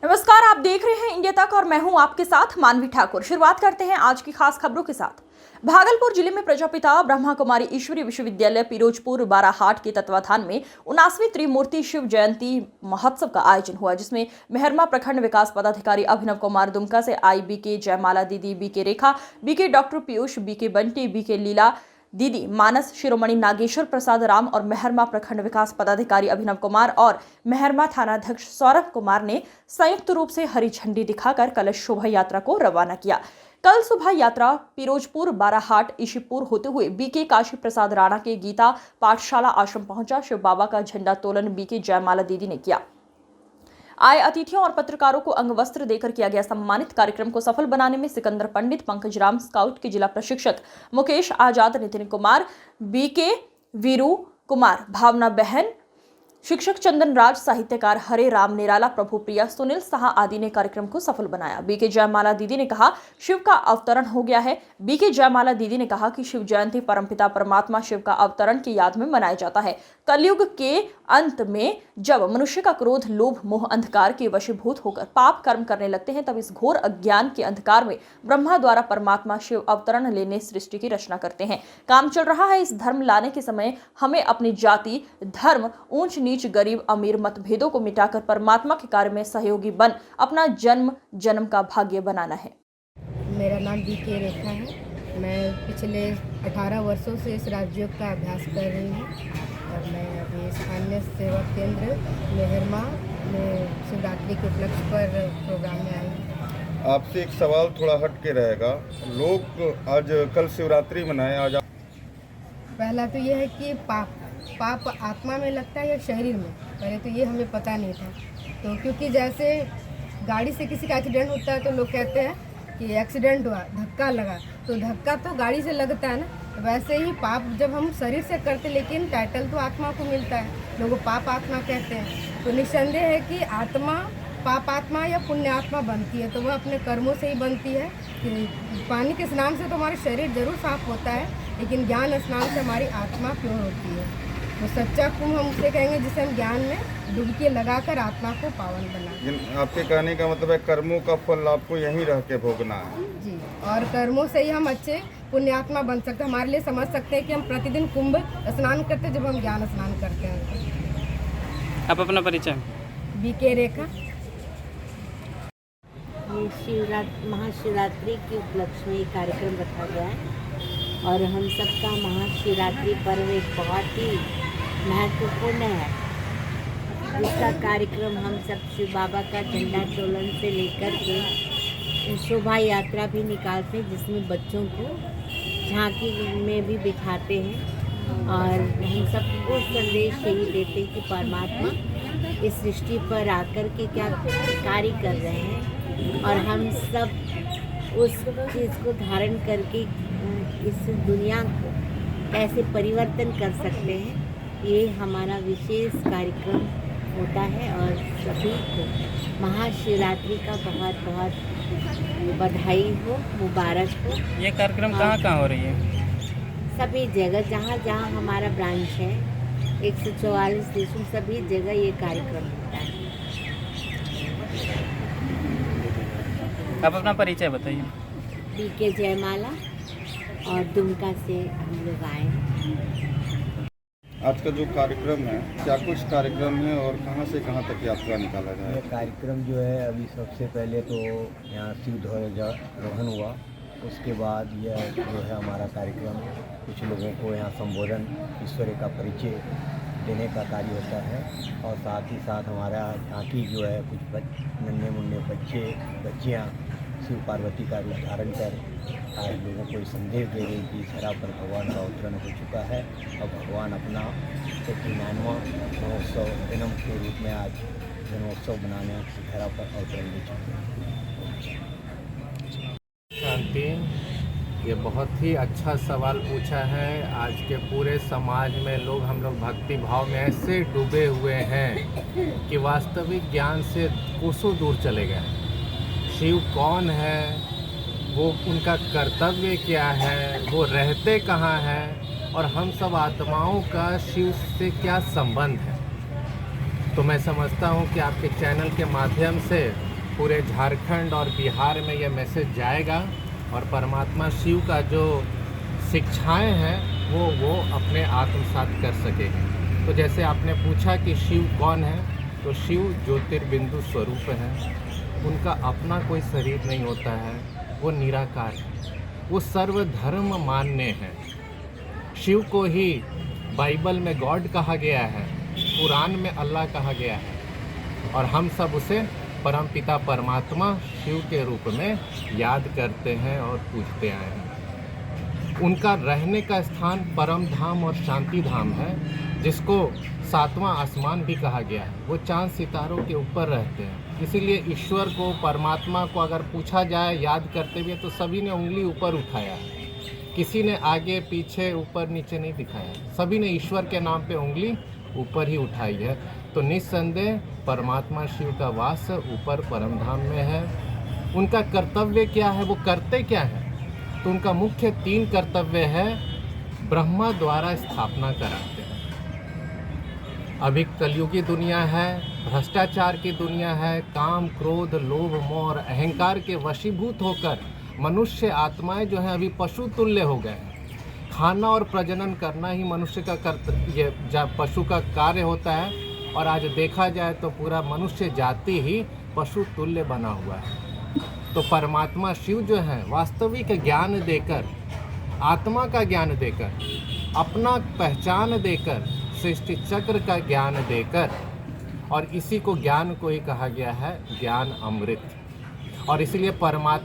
नमस्कार, आप देख रहे हैं इंडिया तक और मैं हूं आपके साथ मानवी ठाकुर। शुरुआत करते हैं आज की खास खबरों के साथ। भागलपुर जिले में प्रजापिता ब्रह्मा कुमारी ईश्वरी विश्वविद्यालय पिरोजपुर बाराहाट के तत्वाधान में 79वीं त्रिमूर्ति शिव जयंती महोत्सव का आयोजन हुआ, जिसमें मेहरमा प्रखंड विकास पदाधिकारी अभिनव कुमार दुमका से आई BK Jaymala didi, BK Rekha, BK doctor Piyush, BK Bunty, BK Leela didi, Manas, शिरोमणि नागेश्वर प्रसाद राम और मेहरमा प्रखंड विकास पदाधिकारी अभिनव कुमार और मेहरमा थानाध्यक्ष सौरभ कुमार ने संयुक्त रूप से हरी झंडी दिखाकर कलश शोभा यात्रा को रवाना किया। कल सुबह यात्रा पिरोजपुर बाराहाट ईशीपुर होते हुए बीके काशी प्रसाद राणा के गीता पाठशाला आश्रम पहुंचा। शिव बाबा का झंडा तोलन बीके जयमाला दीदी ने किया। आए अतिथियों और पत्रकारों को अंग वस्त्र देकर किया गया सम्मानित। कार्यक्रम को सफल बनाने में सिकंदर पंडित, पंकज राम, स्काउट के जिला प्रशिक्षक मुकेश आजाद, नितिन कुमार, बीके वीरू कुमार, भावना बहन, शिक्षक चंदन राज, साहित्यकार हरे राम निराला, प्रभु प्रिया, सुनील साहा आदि ने कार्यक्रम को सफल बनाया। बीके जयमाला दीदी ने कहा, शिव का अवतरण हो गया है। बीके जयमाला दीदी ने कहा कि शिव जयंती परमपिता परमात्मा शिव का अवतरण की याद में मनाया जाता है। कलयुग के अंत में जब मनुष्य का क्रोध, लोभ, मोह, अंधकार के वशीभूत होकर पाप कर्म करने लगते हैं, तब इस घोर अज्ञान के अंधकार में ब्रह्मा द्वारा परमात्मा शिव अवतरण लेने सृष्टि की रचना करते हैं। काम चल रहा है। इस धर्म लाने के समय हमें अपनी जाति, धर्म, ऊंच नीच, गरीब अमीर मतभेदों को मिटाकर परमात्मा के कार्य में सहयोगी बन अपना जन्म जन्म का भाग्य बनाना है। मेरा नाम बीके रेखा है। मैं पिछले 18 वर्षों से इस राजयोग का अभ्यास कर रही हूँ और मैं अभी स्थानीय सेवा केंद्र मेहरमा में शिवरात्रि के उपलक्ष्य पर प्रोग्राम में आई हूँ। आपसे एक सवाल थोड़ा हट के रहेगा। लोग आज कल शिवरात्रि मनाएं, आज पहला तो ये है कि पाप आत्मा में लगता है या शरीर में, पहले तो ये हमें पता नहीं था। तो क्योंकि जैसे गाड़ी से किसी का एक्सीडेंट होता है तो लोग कहते हैं कि एक्सीडेंट हुआ, धक्का लगा, तो धक्का तो गाड़ी से लगता है ना। वैसे ही पाप जब हम शरीर से करते, लेकिन टाइटल तो आत्मा को मिलता है, लोग पाप आत्मा कहते हैं। तो निस्संदेह है कि आत्मा पाप आत्मा या पुण्य आत्मा बनती है, तो वह अपने कर्मों से ही बनती है। कि पानी के स्नान से तो हमारा शरीर जरूर साफ होता है, लेकिन ज्ञान स्नान से हमारी आत्मा प्योर होती है। तो सच्चा कुंभ हम उसे कहेंगे जिसे हम ज्ञान में डुबकी लगाकर आत्मा को पावन बनाएं। आपके कहने का मतलब है कर्मों का फल आपको यहीं रह के भोगना है जी, और कर्मों से ही हम अच्छे पुण्यात्मा बन सकते हैं। हमारे लिए समझ सकते हैं कि हम प्रतिदिन कुंभ स्नान करते हैं जब हम ज्ञान स्नान करते हैं। आप अपना परिचय। बीके रेखा। महाशिवरात्रि के उपलक्ष्य में एक कार्यक्रम रखा गया है और हम सबका महाशिवरात्रि पर्व एक बहुत ही महत्वपूर्ण है, जिसका कार्यक्रम हम सब शिव बाबा का झंडा तोलन से लेकर के शोभा यात्रा भी निकालते हैं, जिसमें बच्चों को झांकी में भी बिठाते हैं और हम सबको संदेश यही देते हैं कि परमात्मा इस सृष्टि पर आकर के क्या कार्य कर रहे हैं और हम सब उस चीज़ को धारण करके इस दुनिया को कैसे परिवर्तन कर सकते हैं, ये हमारा विशेष कार्यक्रम होता है। और सभी को महाशिवरात्रि का बहुत बहुत बधाई हो, मुबारक हो। ये कार्यक्रम कहाँ हो रही है? सभी जगह जहाँ जहाँ हमारा ब्रांच है, 144 देशों, सभी जगह ये कार्यक्रम होता है। आप अपना परिचय बताइए। बीके जयमाला और दुमका से हम लोग आए हैं। आज का जो कार्यक्रम है, क्या कुछ कार्यक्रम है और कहां से कहां तक यात्रा निकाला जाए? ये कार्यक्रम जो है, अभी सबसे पहले तो यहाँ शिव ध्वजारोहण हुआ, उसके बाद यह जो है हमारा कार्यक्रम कुछ लोगों को यहाँ संबोधन, ईश्वर का परिचय देने का कार्य होता है और साथ ही साथ हमारा झांकी जो है कुछ नन्हे मुन्ने बच्चियाँ शिव पार्वती का रूप धारण कर आज लोगों को संदेश दे रही कि धरा पर भगवान का अवतरण हो चुका है और भगवान अपना 99वां जन्मोत्सव जन्म के रूप में आज जन्मोत्सव बनाने धरा पर अवतरण दे चुके हैं। शांति, ये बहुत ही अच्छा सवाल पूछा है। आज के पूरे समाज में हम लोग भक्ति भाव में ऐसे डूबे हुए हैं कि वास्तविक ज्ञान से कोसों दूर चले गए। शिव कौन है, वो उनका कर्तव्य क्या है, वो रहते कहाँ हैं और हम सब आत्माओं का शिव से क्या संबंध है। तो मैं समझता हूँ कि आपके चैनल के माध्यम से पूरे झारखंड और बिहार में यह मैसेज जाएगा और परमात्मा शिव का जो शिक्षाएं हैं वो अपने आत्मसात कर सकेंगे। तो जैसे आपने पूछा कि शिव कौन है, तो शिव ज्योतिर्बिंदु स्वरूप है। उनका अपना कोई शरीर नहीं होता है, वो निराकार है, वो सर्वधर्म मान्य है। शिव को ही बाइबल में गॉड कहा गया है, कुरान में अल्लाह कहा गया है, और हम सब उसे परमपिता परमात्मा शिव के रूप में याद करते हैं और पूजते आए हैं। उनका रहने का स्थान परम धाम और शांति धाम है, जिसको सातवां आसमान भी कहा गया है। वो चांद सितारों के ऊपर रहते हैं, इसीलिए ईश्वर को, परमात्मा को अगर पूछा जाए याद करते हुए तो सभी ने उंगली ऊपर उठाया है, किसी ने आगे पीछे ऊपर नीचे नहीं दिखाया, सभी ने ईश्वर के नाम पे उंगली ऊपर ही उठाई है। तो निस्संदेह परमात्मा शिव का वास ऊपर परमधाम में है। उनका कर्तव्य क्या है, वो करते क्या है, तो उनका मुख्य 3 कर्तव्य है। ब्रह्मा द्वारा स्थापना कराते हैं। अभी कलयुगी दुनिया है, भ्रष्टाचार की दुनिया है, काम क्रोध लोभ मोह और अहंकार के वशीभूत होकर मनुष्य आत्माएं जो हैं अभी पशु तुल्य हो गए हैं। खाना और प्रजनन करना ही मनुष्य का पशु का कार्य होता है, और आज देखा जाए तो पूरा मनुष्य जाति ही पशु तुल्य बना हुआ है। तो परमात्मा शिव जो है वास्तविक ज्ञान देकर, आत्मा का ज्ञान देकर, अपना पहचान देकर, सृष्टि चक्र का ज्ञान देकर, और इसी को ज्ञान को ही कहा गया है ज्ञान अमृत। और इसीलिए परमात्मा